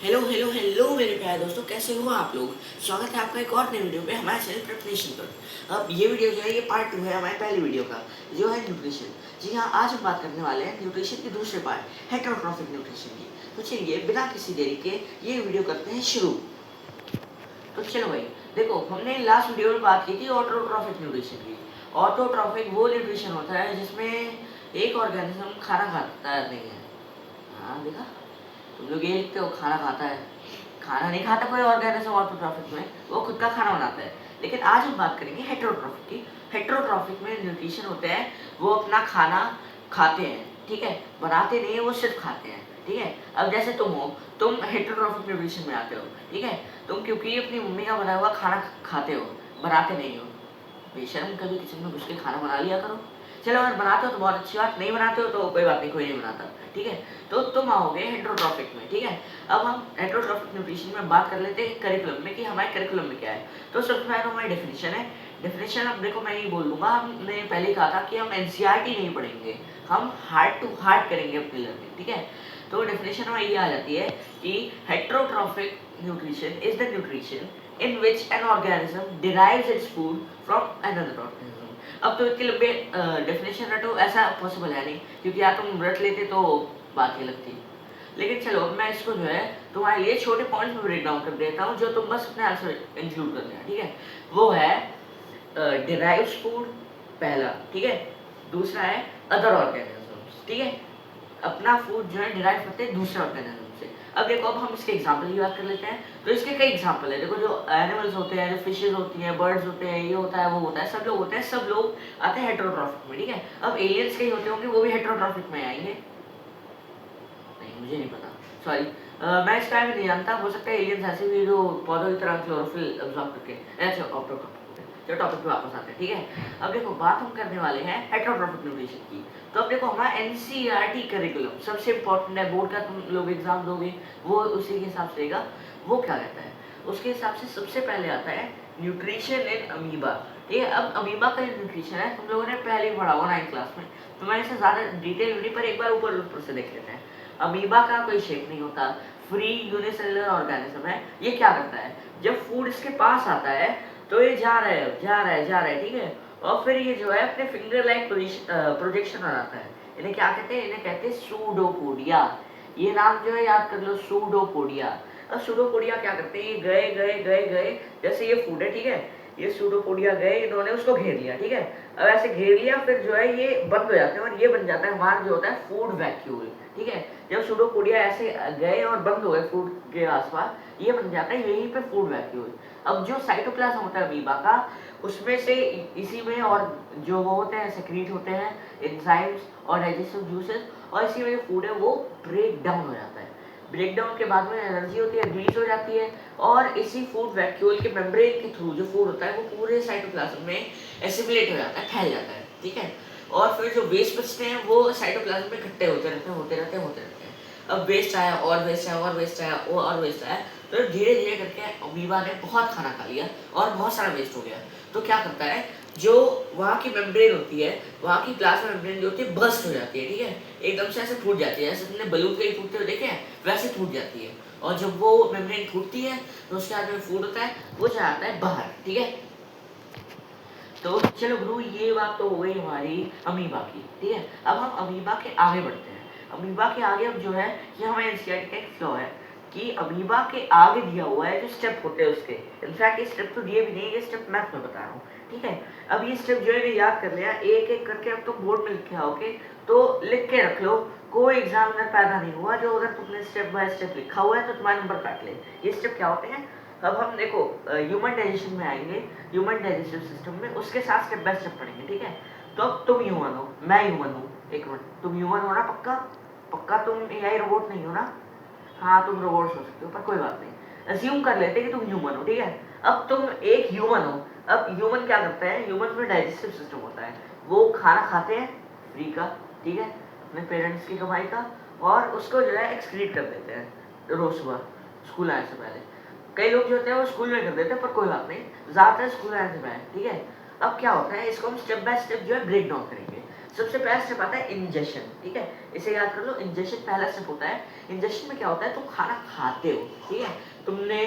Hello hello hello मेरे प्यारे दोस्तों, कैसे हो आप लोग। स्वागत है आपका एक और नए वीडियो पे हमारे चैनल प्रिपरेशन पर। अब ये वीडियो जो है ये पार्ट 2 है हमारी पहली वीडियो का, जो है न्यूट्रिशन। जी हाँ, आज हम बात करने वाले हैं न्यूट्रिशन के दूसरे पार्ट हेटरोट्रॉफिक न्यूट्रिशन की। तो चलिए बिना किसी देरी के ये वीडियो करते हैं शुरू। तो चलो भाई, देखो हमने लास्ट वीडियो में बात की थी ऑटोट्रॉफिक न्यूट्रिशन की। ऑटोट्रॉफिक वो न्यूट्रिशन होता है जिसमें एक ऑर्गेनिज्म खाना खाता नहीं है। हाँ देखा, तुम लोग ये लिखते हो खाना खाता है। खाना नहीं खाता कोई ऑर्गेनिज्म ऑटोट्रॉफिक में, वो खुद का खाना बनाता है। लेकिन आज हम बात करेंगे हेटरोट्रॉफिक की। हेटरोट्रॉफिक में न्यूट्रिशन होते हैं, वो अपना खाना खाते हैं, ठीक है, बनाते नहीं है, वो सिर्फ खाते हैं, ठीक है। अब जैसे तुम हो, तुम हेटरोट्रॉफिक न्यूट्रिशन में आते हो, ठीक है। तुम क्योंकि अपनी मम्मी का बनाया हुआ खाना खाते हो, बनाते नहीं हो। बेशर्म, कभी किचन में घुस के खाना बना लिया करो। चलो अगर बनाते हो तो बहुत अच्छी बात, नहीं बनाते हो तो कोई बात नहीं, कोई नहीं बनाता, ठीक है। तो तुम आओगे हेटरोट्रॉफिक में, ठीक है। अब हम हेटरोट्रॉफिक न्यूट्रिशन में बात कर लेते हैं करिकुलम में कि हमारे करिकुलम में क्या है। तो सबसे पहले हमारी डेफिनेशन है। डेफिनेशन अब देखो, मैं ये बोल दूंगा, हमने पहले ही कहा था कि हम एनसीईआरटी नहीं पढ़ेंगे, हम हार्ट टू हार्ट करेंगे अपनी लर्निंग, ठीक है। तो डेफिनेशन में ये आ जाती है कि heterotrophic nutrition is the nutrition in which an organism derives its food from another organism। अब तो इतनी लंबे डेफिनेशन रटो, ऐसा पॉसिबल है नहीं, क्योंकि यार तुम रट लेते तो बात ही लगती। लेकिन चलो मैं इसको जो है तुम्हारे लिए छोटे पॉइंट्स में ब्रेक डाउन कर देता हूँ, जो तुम बस अपने आंसर इंक्लूड कर देना, ठीक है। वो है डिराइव्स फूड, पहला, ठीक है। दूसरा है अदर ऑर्गेनिजम्स, ठीक है। अपना फूड जो है डिराइव करते हैं दूसरे ऑर्गेनिज्म से। अब देखो, अब हम इसके एग्जांपल की बात कर लेते हैं। तो इसके कई एग्जांपल है। देखो, जो एनिमल्स होते हैं, जो फिशेज होती हैं, बर्ड्स होते हैं, ये होता है, वो होता है, सब लोग होते हैं, सब लोग आते हैं हेटरोट्रॉफिक में, ठीक है। अब एलियंस कई होते होंगे, वो भी हेटरोट्रॉफिक में आएंगे। नहीं, मुझे नहीं पता, सॉरी। मैं इस टाइम नहीं जानता, हो सकता है एलियंस ऐसे भी जो पौधों की तरह क्लोरोफिल अब्सॉर्ब करके ऐसे ऑटोट्रॉफिक। जो टॉपिक पे वापस आते हैं, ठीक है। अब देखो, बात हम करने वाले हैं हेटरोट्रॉफिक न्यूट्रिशन की। तो अब देखो, हमारा एनसीईआरटी करिकुलम सबसे इंपॉर्टेंट है, बोर्ड का तुम लोग एग्जाम दोगे वो उसी के हिसाब से रहेगा। वो क्या कहता है, उसके हिसाब से सबसे पहले आता है न्यूट्रिशन इन अमीबा, ठीक है। अब अमीबा का जो न्यूट्रिशन है तुम लोगों ने पहले ही पढ़ा हुआ 9th क्लास में, तो मैं इसे ज्यादा डिटेल नहीं, पर एक बार ऊपर ऊपर से देख लेते हैं। अमीबा का कोई शेप नहीं होता, फ्री यूनिसेलुलर ऑर्गेनिज्म है। ये क्या करता है, जब फूड इसके पास आता है तो ये जा रहा है, जा रहा है, जा रहा है, ठीक है। और फिर ये जो है अपने फिंगर लाइक प्रोजेक्शन बनाता है। इन्हें क्या कहते हैं, इन्हें कहते हैं सूडोपोडिया। ये नाम जो है याद कर लो, सूडोपोडिया। अब सूडोपोडिया क्या करते हैं, ये गए गए गए गए, जैसे ये फूड है, ठीक है। ये सूडोपोडिया गए, इन्होंने उसको घेर लिया, ठीक है। अब ऐसे घेर लिया, फिर जो है ये बंद हो जाते हैं और ये बन जाता है हमारा जो होता है फूड वैक्यूल, ठीक है। जब सूडोपोडिया ऐसे गए और बंद हो गए फूड के आसपास, ये बन जाता है यहीं पे फूड वैक्यूल। अब जो साइटोप्लाज्म होता है अमीबा का, उसमें से इसी में और जो वो होते हैं सेक्रीट होते हैं एंजाइम्स और डाइजेस्टिव जूसेस, और इसी में जो फूड है वो ब्रेक डाउन हो जाता है। ब्रेक डाउन के बाद में एनर्जी होती है, रिलीज हो जाती है, और इसी फूड वैक्यूल के मेम्ब्रेन के थ्रू जो फूड होता है वो पूरे साइटोप्लाज्म में एसिमिलेट हो जाता है, फैल जाता है, ठीक है। और फिर जो वेस्ट बचते हैं वो साइटोप्लाज्म में इकट्ठे होते रहते हैं, होते रहते हैं, होते रहते हैं। अब वेस्ट आया और वेस्ट आया और वेस्ट आया और वेस्ट आया, तो धीरे धीरे करके अमीबा ने बहुत खाना खा लिया और बहुत सारा वेस्ट हो गया। तो क्या करता है, जो वहाँ की मेम्ब्रेन होती है, वहाँ की प्लाज्मा मेम्ब्रेन जो होती है बर्स्ट हो जाती है, ठीक है। एकदम से ऐसे फूट जाती है, जैसे तुमने बलून कहीं फूटते हुए देखे हैं, वैसे फूट जाती है। और जब वो मेम्ब्रेन फूटती है तो उसके बाद में फूड होता है, वो जाता है बाहर, ठीक है। तो चलो गुरु, ये बात तो हो गई हमारी अमीबा की, ठीक है। अब हम अमीबा के आगे बढ़ते हैं। अमीबा के आगे अब जो है, ये हमारे एनसीईआरटी का एक फ्लो है कि अमीबा के आगे दिया हुआ है जो स्टेप होते हैं उसके। इनफैक्ट ये स्टेप तो दिए भी नहीं, ये स्टेप मैथ में बता रहा हूँ, ठीक है। अब ये स्टेप जो है याद कर लिया एक एक करके, अब तुम बोर्ड में लिख के आओगे तो लिख के रख लो। कोई एग्जामिनर पैदा नहीं हुआ जो अगर तुमने स्टेप बाय स्टेप लिखा हुआ है तो तुम्हारे नंबर काट ले। ये स्टेप क्या होते हैं, अब हम देखो ह्यूमन डाइजेशन में आएंगे, ह्यूमन डाइजेस्टिव सिस्टम में, उसके साथ स्टेप बाय स्टेप पढ़ेंगे, ठीक है। तो अब तुम ह्यूमन हो, मैं ह्यूमन हूँ, एक मिनट, तुम ह्यूमन हो ना, पक्का पक्का तुम एआई रोबोट नहीं हो ना। हाँ, तुम रोबोट्स हो सकते हो, पर कोई बात नहीं, अज्यूम कर लेते कि तुम ह्यूमन हो, ठीक है। अब तुम एक ह्यूमन हो। अब ह्यूमन क्या करता है, ह्यूमन में डाइजेस्टिव सिस्टम होता है, वो खाना खाते हैं फ्री का, ठीक है, अपने पेरेंट्स की कमाई का, और उसको जो है एक्सक्रीट कर देते हैं रोज सुबह स्कूल आने से पहले। कई लोग जो होते हैं वो स्कूल में कर देते हैं, पर कोई बात नहीं, ज्यादातर स्कूल आने से पहले, ठीक है। अब क्या होता है, इसको हम स्टेप बाय स्टेप जो है ब्रेक डाउन करेंगे। सबसे पहला स्टेप आता है इंजेशन, ठीक है, इसे याद कर लो, इंजेशन पहला स्टेप होता है। इंजेशन में क्या होता है, तुम खाना खाते हो, ठीक है, तुमने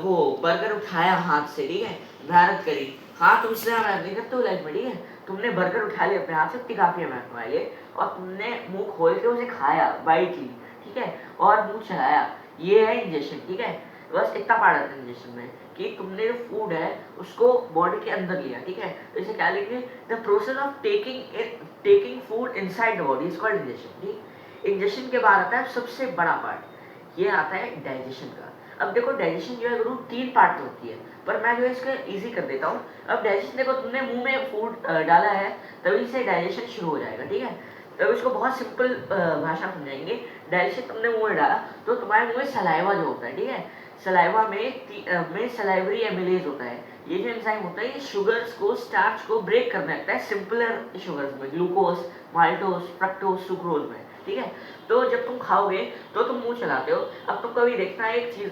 वो बर्गर उठाया हाथ से, ठीक है, मेहनत करी, हाँ तुम इससे मेहनत नहीं करते हो लाइफ में, ठीक है, तुमने बर्गर उठा लिया अपने हाथ से, इतनी काफी मेहनत कमाई है, और तुमने मुंह खोल के उसे खाया, बाइट ली, ठीक है, और मुंह चलाया, ये है इंजेशन, ठीक है। बस इतना पार्ट आता है इंजेशन में कि तुमने जो फूड है उसको बॉडी के अंदर लिया, ठीक है, तो इसे क्या लिखेंगे, the process of taking food inside the body is called ingestion, ठीक। इंजेशन के बाद आता है सबसे बड़ा पार्ट, ये आता है डाइजेशन का। अब देखो डाइजेशन जो है गुरु 3 पार्ट में होती है, पर मैं जो है इसका इजी कर देता हूँ। अब डाइजेशन देखो, तुमने मुंह में फूड डाला है तभी से डाइजेशन शुरू हो जाएगा, ठीक है। तो इसको बहुत सिंपल भाषा में समझाएंगे। डाइजेशन तुमने मुंह में डाला तो तुम्हारे मुंह में सलाइवा जो होता है, ठीक है, सलाइवा में सलाइवरी एमिलेज होता है, ये जो एंजाइम होता है ये शुगर्स को, स्टार्च को ब्रेक करने लगता है सिंपलर शुगर्स में, ग्लूकोज, माल्टोज, फ्रक्टोज, सुक्रोज में, ठीक है। तो जब तुम खाओगे तो तुम मुंह चलाते हो। अब तुम कभी देखना, एक चीज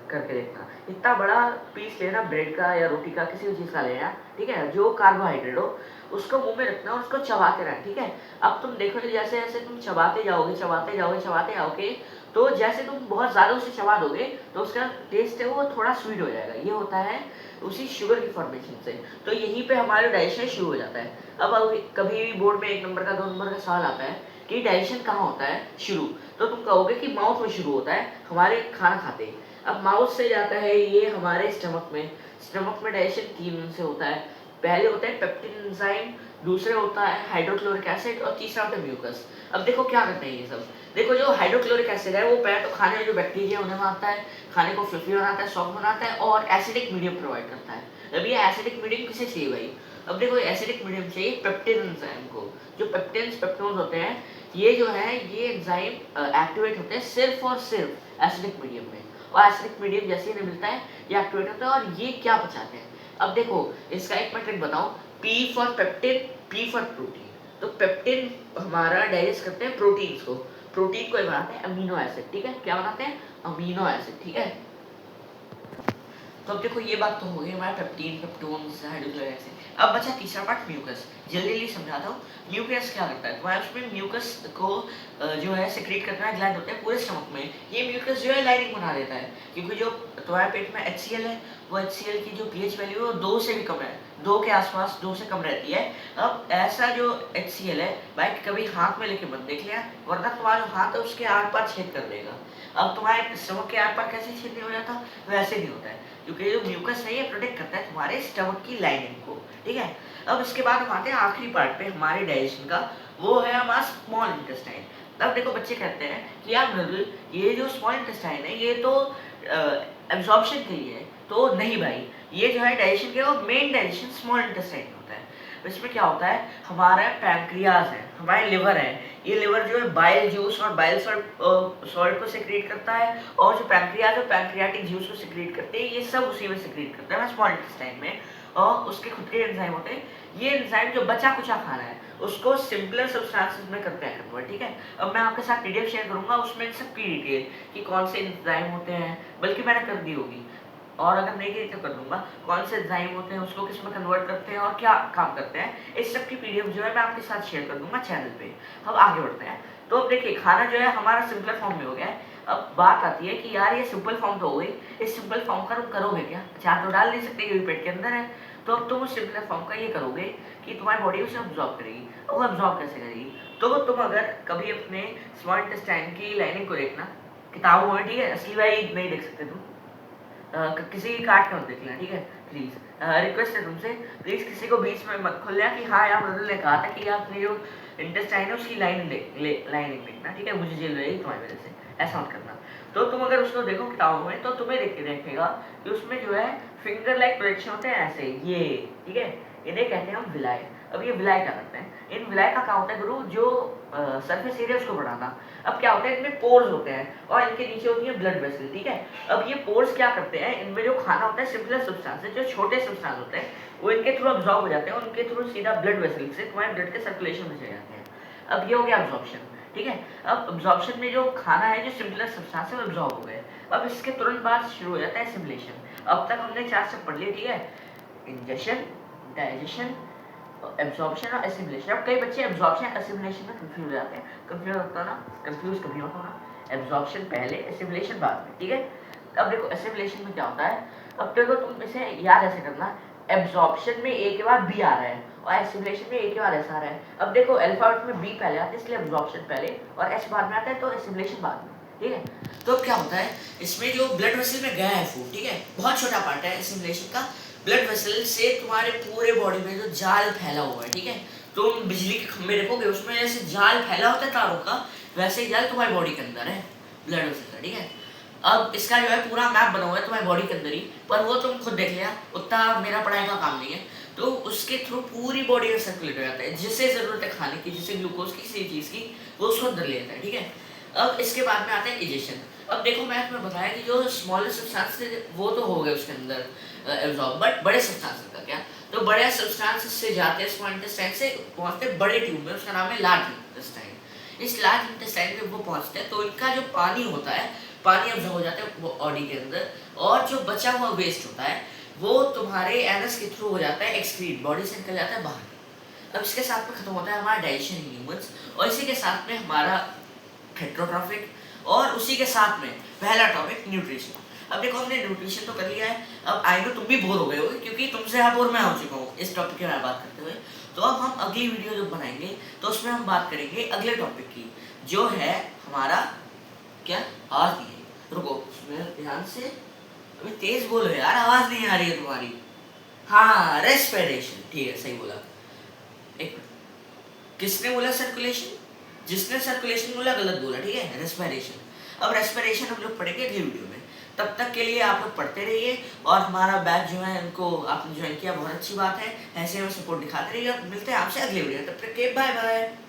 करके देखना, इतना बड़ा पीस लेना ब्रेड का या रोटी का, किसी भी चीज का लेना, ठीक है, जो कार्बोहाइड्रेट हो, उसको मुंह में रखना और उसको चबाते रहना, ठीक है। अब तुम देखोगे जैसे जैसे तुम चबाते जाओगे, चबाते जाओगे, चबाते जाओगे, तो जैसे तुम बहुत ज़्यादा उसे चबा दोगे तो उसका टेस्ट है वो थोड़ा स्वीट हो जाएगा, ये होता है उसी शुगर की फॉर्मेशन से। तो यहीं पे हमारा डाइजेशन शुरू हो जाता है। अब कभी भी बोर्ड में 1 नंबर का 2 नंबर का सवाल आता है कि डाइजेशन कहाँ होता है शुरू, तो तुम कहोगे कि माउथ में शुरू होता है हमारे खाना खाते ही। अब माउथ से जाता है ये हमारे स्टमक में, स्टमक में डाइजेशन 3 से होता है। पहले होता है पेप्टिन एंजाइम, दूसरे होता है हाइड्रोक्लोरिक एसिड, और तीसरा होता है म्यूकस। अब देखो क्या करते हैं ये सब, देखो जो हाइड्रोक्लोरिक एसिड है वो पहले तो खाने में जो बैक्टीरिया उन्हें मारता है, खाने को फ्लफी बनाता है, सॉफ्ट बनाता है, और एसिडिक मीडियम प्रोवाइड करता है। अब ये एसिडिक मीडियम किसे चाहिए भाई, अब देखो एसिडिक मीडियम चाहिए पेप्टिन एंजाइम को। जो पेप्टिन्स पेप्टोन्स होते हैं ये जो है ये एंजाइम एक्टिवेट होते हैं सिर्फ और सिर्फ एसिडिक मीडियम में, और एसिडिक मीडियम जैसे ही मिलता है ये एक्टिवेट होता है, और ये क्या पचाते हैं। अब देखो इसका एक मैं ट्रिक बताऊं, P for pepsin, P for protein. तो पेप्टिन हमारा डाइजेस्ट करते हैं प्रोटीन्स को, प्रोटीन को बनाते हैं अमीनो एसिड, ठीक है, क्या बनाते हैं, अमीनो एसिड, ठीक है। तो अब देखो ये बात तो हो गई हमारे पेप्टीन, पेप्टोन्स, हाइड्रोक्लोरिक एसिड। अब बचा तीसरा पार्ट म्यूकस, जल्दी जल्दी समझाता हूँ। म्यूकस क्या करता है, तुम्हारे उसमें म्यूकस को जो है सिक्रीट करना है, ग्लैंड होते हैं पूरे स्टमक में, ये म्यूकस जो है लाइनिंग बना देता है, क्योंकि जो तुम्हारे पेट में HCl है वो HCl की जो pH वैल्यू है वो 2 से भी कम है, 2 के आसपास, 2 से कम रहती है। अब ऐसा जो HCl है भाई कभी हाथ में लेके मत देख लिया, वरना तुम्हारा हाथ है उसके आर पार छेद कर देगा। अब तुम्हारे स्टमक के आर पार कैसे छेद नहीं हो जाता, वैसे नहीं होता है, क्योंकि जो म्यूकस है ये प्रोटेक्ट करता है तुम्हारे स्टमक की लाइनिंग को, ठीक है। अब इसके बाद हम आते हैं आखिरी पार्ट पे हमारे डाइजेशन का, वो है हमारा स्मॉल इंटेस्टाइन। तब देखो बच्चे कहते हैं कि यार मृदुल ये जो स्मॉल इंटेस्टाइन है ये तो एब्जॉर्प्शन के लिए है, तो नहीं भाई, ये जो है डाइजेशन के वो मेन डाइजेशन स्मॉल इंटेस्टाइन में होता है। इसमें क्या होता है, हमारा पैंक्रियाज है, हमारे लिवर है, ये लिवर जो है बाइल जूस और बाइल सॉल्ट को सिक्रीट करता है, और जो पैंक्रियाज है पैंक्रियाटिक जूस को सिक्रीट करते हैं, ये सब उसी में सिक्रीट करता है स्मॉल इंटेस्टाइन में, और उसके खुद के एंजाइम होते हैं। ये एंजाइम जो बचा कुचा खाना है उसको सिंपलर सब्सटेंसेस में करते हैं कन्वर्ट, ठीक है। अब मैं आपके साथ PDF शेयर करूंगा उसमें सब की डिटेल कि कौन से एंजाइम होते हैं, बल्कि मैंने कर दी होगी, और अगर नहीं की तो कर दूंगा, कौन से एंजाइम होते हैं उसको किस में कन्वर्ट करते हैं और क्या काम करते हैं, इस सब की PDF जो है मैं आपके साथ शेयर कर दूंगा चैनल पे। अब आगे बढ़ते हैं। तो अब देखिए खाना जो है हमारा सिंपल फॉर्म में हो गया है। अब बात आती है कि यार ये सिंपल फॉर्म तो हो गई, इस सिंपल फॉर्म का तुम करोगे क्या, चार तो डाल नहीं सकते क्योंकि पेट के अंदर है, तो अब तुम उस सिंपल फॉर्म का ये करोगे कि तुम्हारी बॉडी उसे ऑब्जॉर्व करेगी। और वो ऑब्जॉर्व कैसे करेगी, तो तुम अगर कभी अपने स्मॉल इंटेस्टाइन की लाइनिंग को देखना किताबों में, ठीक है, असली भाई नहीं देख सकते तुम, किसी की काट के मत देख लेना, ठीक है, प्लीज रिक्वेस्ट है तुमसे, प्लीज किसी को बीच में मत खोल लेना कि हाँ यार मृदुल ने कहा था कि आपने जो इंटेस्टाइन है उसकी लाइनिंग देखना, ठीक है, मुझे जेल रहेगी तुम्हारी वजह से, ऐसा मत करना। तो तुम अगर उसको देखो किताबों में तो तुम्हें देखेगा कि उसमें जो है फिंगर लाइक प्रोजेक्शन होते हैं ऐसे, ये ठीक है, इन्हें कहते हैं हम विलाई। अब ये विलाई क्या करते हैं, इन विलाई का क्या होता है गुरु, जो सरफेस एरिया उसको बढ़ाना। अब क्या होता है, इनमें पोर्स होते हैं और इनके नीचे होती है ब्लड वेसल, ठीक है। अब ये पोर्स क्या करते हैं, इनमें जो खाना होता है सिंपलर सब्सटेंस, जो छोटे सब्सटेंस होते हैं वो इनके थ्रू अब्सॉर्ब हो जाते हैं, और उनके थ्रू सीधा ब्लड वेसल से तुम्हारे ब्लड के सर्कुलेशन में चले जाते हैं। अब ये हो गया अब्जॉर्प्शन, ठीक है। अब अब्जॉर्प्शन में जो खाना है जो सिंपलर सब्सटेंस है वो अब्सॉर्ब हो गए। अब इसके तुरंत बाद शुरू हो जाता है एसिमिलेशन। अब तक हमने 4 स्टेप पढ़ लिए, ठीक है, इंजेशन, डाइजेशन, एब्जॉर्प्शन और एसिमिलेशन। अब कई बच्चे एब्जॉर्प्शन एसिमिलेशन में कंफ्यूज हो जाते हैं, कंफ्यूज होता ना, कंफ्यूज कभी मत होना, एब्जॉर्प्शन पहले एसिमिलेशन बाद में, ठीक है। अब देखो एसिमिलेशन में क्या होता है, अब देखो तुम इसे याद ऐसे करना, एब्जॉर्प्शन में ए के बाद बी आ रहा है और एसिमिलेशन में ए के बाद एस आ रहा है। अब देखो अल्फाबेट में बी पहले आता है इसलिए एब्जॉर्प्शन पहले और एस बाद में आता है तो एसिमिलेशन बाद में, ठीक है। तो अब क्या होता है इसमें, जो ब्लड वेसल में गया है फूड, ठीक है, बहुत छोटा पार्ट है एसिमिलेशन का। ब्लड वेसल से तुम्हारे पूरे बॉडी में जो जाल फैला हुआ है, ठीक है, तुम बिजली के खंभे देखोगे उसमें जैसे जाल फैला होता है तारों का, वैसे ही जाल तुम्हारी बॉडी के अंदर है ब्लड वेसल का, ठीक है। अब इसका जो है पूरा मैप बना हुआ है तुम्हारी बॉडी के अंदर ही, पर वो तुम खुद देख लिया, उतना मेरा पढ़ाई का काम नहीं है। तो उसके थ्रू पूरी बॉडी में सर्कुलेट हो जाता है, जिसे जरूरत है खाने की, जिसे ग्लूकोज की, किसी चीज़ की, वो उसको अंदर ले जाता है, ठीक है। अब इसके बाद में आता है इजेशन। अब देखो मैं तुम्हें बताया कि जो स्मॉलर सब्सटेंस थे वो तो हो गए उसके अंदर एब्जॉर्ब, बट बड़े सब्सटेंस का क्या, तो बड़े सब्सटेंस से जाते हैं स्मॉल इंटेस्टाइन से पहुंचते बड़े ट्यूब में, उसका नाम है लार्ज इंटेस्टाइन। इस लार्ज इंटेस्टाइन में वो पहुंचते हैं तो इनका जो पानी होता है, पानी अब्जॉर्ब हो जाता है बॉडी के अंदर, और जो बचा हुआ वेस्ट होता है वो तुम्हारे एनस के थ्रू हो जाता है एक्सक्रीट, बॉडी से निकल जाता है बाहर। अब इसके साथ में खत्म होता है हमारा डाइजेशन इन ह्यूमंस, और इसी के साथ में हमारा हेट्रोट्रॉफिक, और उसी के साथ में पहला टॉपिक न्यूट्रिशन। अब देखो हमने न्यूट्रिशन तो कर लिया है, अब आई नो तुम भी बोर हो गए होगे क्योंकि तुमसे यहाँ बोर मैं हो चुका हूँ इस टॉपिक के बारे में बात करते हुए। तो अब हम अगली वीडियो जो बनाएंगे तो उसमें हम बात करेंगे अगले टॉपिक की, जो है हमारा क्या, आवाज नहीं है, रुको ध्यान से, अभी तेज बोलो यार, आवाज नहीं आ रही है तुम्हारी। हाँ, रेस्पिरेशन, ठीक है सही बोला। एक किसने बोला सर्कुलेशन, जिसने सर्कुलेशन बोला गलत बोला, ठीक है, रेस्पिरेशन। अब रेस्पिरेशन हम लोग पढ़ेंगे अगली वीडियो में, तब तक के लिए आप लोग पढ़ते रहिए, और हमारा बैच जो है उनको आपने ज्वाइन किया बहुत अच्छी बात है, ऐसे हमें सपोर्ट दिखाते रहिए। मिलते हैं आपसे अगले वीडियो, तब तक के बाय बाय।